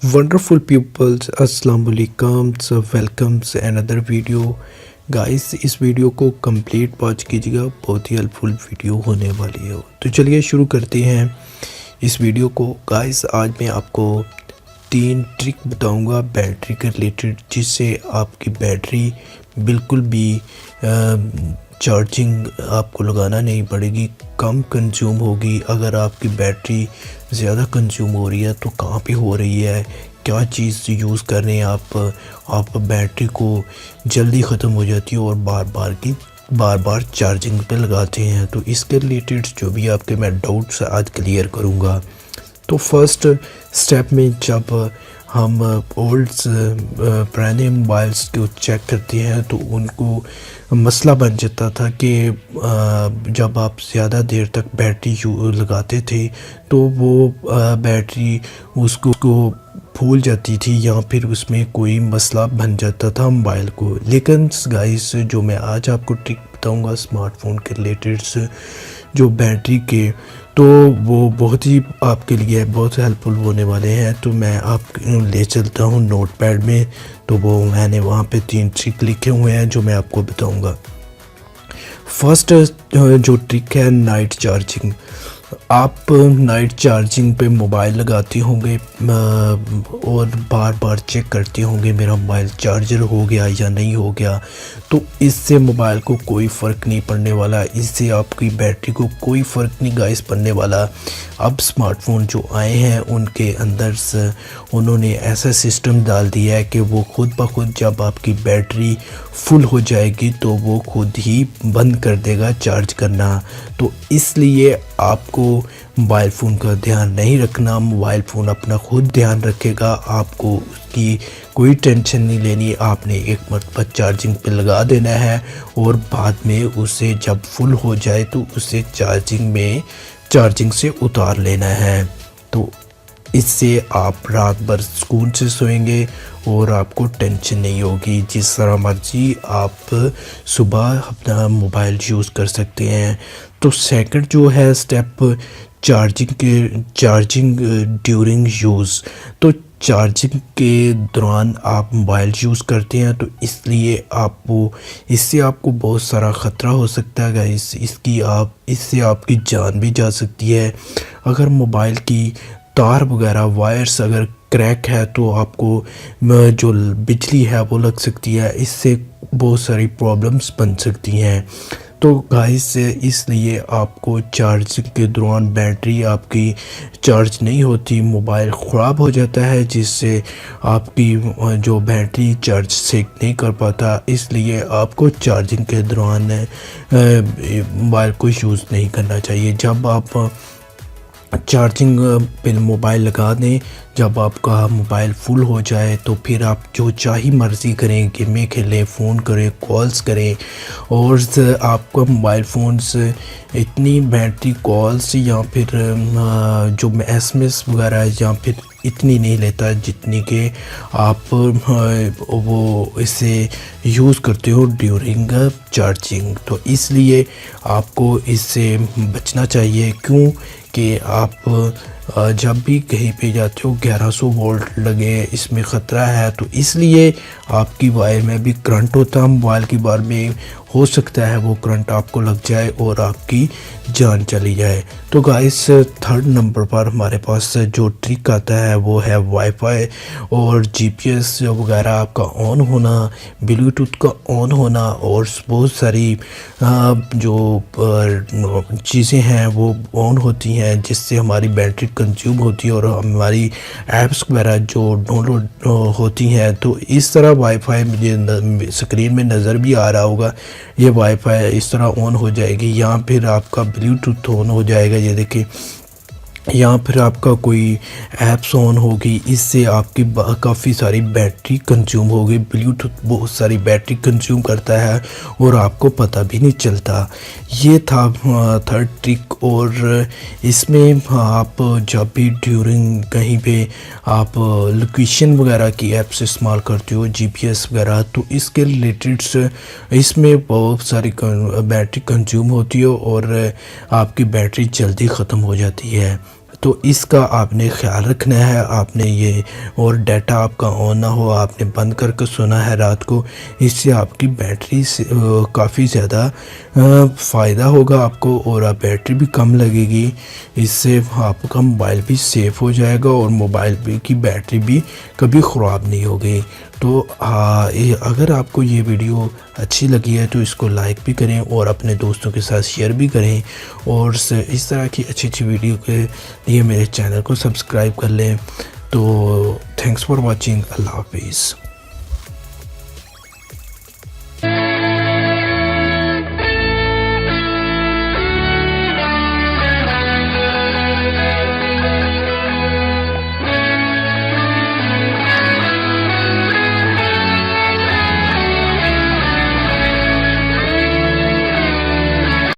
Wonderful pupils, अस्सलाम वालेकुम, so welcome से अनदर वीडियो। गाइस, इस वीडियो को कंप्लीट वॉच कीजिएगा, बहुत ही हेल्पफुल वीडियो होने वाली है। तो चलिए शुरू करते हैं इस वीडियो को। गाइस, आज मैं आपको 3 ट्रिक बताऊंगा बैटरी के रिलेटेड, जिससे आपकी बैटरी बिल्कुल भी चार्जिंग आपको लगाना नहीं पड़ेगी, कम कंज्यूम होगी। अगर आपकी बैटरी ज़्यादा कंज्यूम हो रही है तो कहाँ पे हो रही है, क्या चीज़ यूज़ कर रहे हैं आप बैटरी को जल्दी ख़त्म हो जाती है और बार बार चार्जिंग पे लगाते हैं। तो इसके रिलेटेड जो भी आपके मैं डाउट्स आज क्लियर करूँगा। तो फर्स्ट स्टेप में जब हम पुराने मोबाइल्स को चेक करते हैं तो उनको मसला बन जाता था कि जब आप ज़्यादा देर तक बैटरी लगाते थे तो वो बैटरी उसको फूल जाती थी या फिर उसमें कोई मसला बन जाता था मोबाइल को। लेकिन गाइस, जो मैं आज आपको ट्रिक बताऊंगा स्मार्टफोन के रिलेटेड जो बैटरी के, तो वो बहुत ही आपके लिए बहुत हेल्पफुल होने वाले हैं। तो मैं आप ले चलता हूँ नोटपैड में, तो वो मैंने वहाँ पे 3 ट्रिक लिखे हुए हैं जो मैं आपको बताऊंगा। फर्स्ट जो ट्रिक है नाइट चार्जिंग। आप नाइट चार्जिंग पे मोबाइल लगाते होंगे और बार बार चेक करते होंगे मेरा मोबाइल चार्जर हो गया या नहीं हो गया। तो इससे मोबाइल को कोई फ़र्क नहीं पड़ने वाला, इससे आपकी बैटरी को कोई फ़र्क नहीं गाइस पड़ने वाला। अब स्मार्टफोन जो आए हैं उनके अंदर से उन्होंने ऐसा सिस्टम डाल दिया है कि वो खुद ब खुद जब आपकी बैटरी फुल हो जाएगी तो वो खुद ही बंद कर देगा चार्ज करना। तो इसलिए आपको मोबाइल फ़ोन का ध्यान नहीं रखना, मोबाइल फ़ोन अपना खुद ध्यान रखेगा। आपको उसकी कोई टेंशन नहीं लेनी, आपने एक मरतबा चार्जिंग पे लगा देना है और बाद में उसे जब फुल हो जाए तो उसे चार्जिंग से उतार लेना है। तो इससे आप रात भर सुकून से सोएंगे और आपको टेंशन नहीं होगी। जिस तरह मर्जी आप सुबह अपना मोबाइल यूज़ कर सकते हैं। तो सेकंड जो है स्टेप चार्जिंग ड्यूरिंग यूज़। तो चार्जिंग के दौरान आप मोबाइल यूज़ करते हैं तो इससे आपको बहुत सारा ख़तरा हो सकता है गाइस। इससे आपकी जान भी जा सकती है। अगर मोबाइल की तार वगैरह वायर्स अगर क्रैक है तो आपको जो बिजली है वो लग सकती है, इससे बहुत सारी प्रॉब्लम्स बन सकती हैं। तो गाइस, इसलिए आपको चार्जिंग के दौरान बैटरी आपकी चार्ज नहीं होती, मोबाइल ख़राब हो जाता है, जिससे आपकी जो बैटरी चार्ज से नहीं कर पाता। इसलिए आपको चार्जिंग के दौरान मोबाइल को यूज़ नहीं करना चाहिए। जब आप चार्जिंग पे मोबाइल लगा दें, जब आपका मोबाइल फुल हो जाए तो फिर आप जो चाहे मर्ज़ी करें, गेमें खेलें, फ़ोन करें, कॉल्स करें। और आपका मोबाइल फ़ोन से इतनी बैटरी कॉल्स या फिर जो SMS वगैरह या फिर इतनी नहीं लेता जितनी कि आप वो इसे यूज़ करते हो ड्यूरिंग चार्जिंग। तो इसलिए आपको इससे बचना चाहिए। क्यों कि आप जब भी कहीं पे जाते हो 1100 वोल्ट लगे, इसमें ख़तरा है। तो इसलिए आपकी वायर में भी करंट होता है, मोबाइल की वायर में हो सकता है वो करंट आपको लग जाए और आपकी जान चली जाए। तो गाइस, थर्ड नंबर पर हमारे पास जो ट्रिक आता है वो है वाईफाई और GPS वगैरह आपका ऑन होना, ब्लूटूथ का ऑन होना और बहुत सारी जो चीज़ें हैं वो ऑन होती हैं, जिससे हमारी बैटरी कंज्यूम होती है और हमारी ऐप्स वगैरह जो डाउनलोड होती हैं। तो इस तरह वाईफाई मुझे स्क्रीन में नज़र भी आ रहा होगा, ये वाईफाई इस तरह ऑन हो जाएगी या फिर आपका ब्लूटूथ ऑन हो जाएगा, ये देखिए, या फिर आपका कोई ऐप्स ऑन होगी। इससे आपकी काफ़ी सारी बैटरी कंज्यूम होगी। ब्लूटूथ बहुत सारी बैटरी कंज्यूम करता है और आपको पता भी नहीं चलता। ये था थर्ड ट्रिक। और इसमें आप जब भी ड्यूरिंग कहीं पे आप लोकेशन वगैरह की ऐप्स इस्तेमाल करते हो, GPS वगैरह, तो इसके रिलेटेड इसमें बहुत सारी बैटरी कंज्यूम होती है और आपकी बैटरी जल्दी ख़त्म हो जाती है। तो इसका आपने ख्याल रखना है। आपने ये और डाटा आपका ऑन ना हो, आपने बंद करके सोना है रात को। इससे आपकी बैटरी से काफ़ी ज़्यादा फ़ायदा होगा आपको, और आप बैटरी भी कम लगेगी। इससे आपका मोबाइल भी सेफ़ हो जाएगा और मोबाइल भी की बैटरी भी कभी ख़राब नहीं होगी। तो अगर आपको ये वीडियो अच्छी लगी है तो इसको लाइक भी करें और अपने दोस्तों के साथ शेयर भी करें, और इस तरह की अच्छी अच्छी वीडियो के लिए मेरे चैनल को सब्सक्राइब कर लें। तो थैंक्स फॉर वॉचिंग। अल्लाह हाफिज़।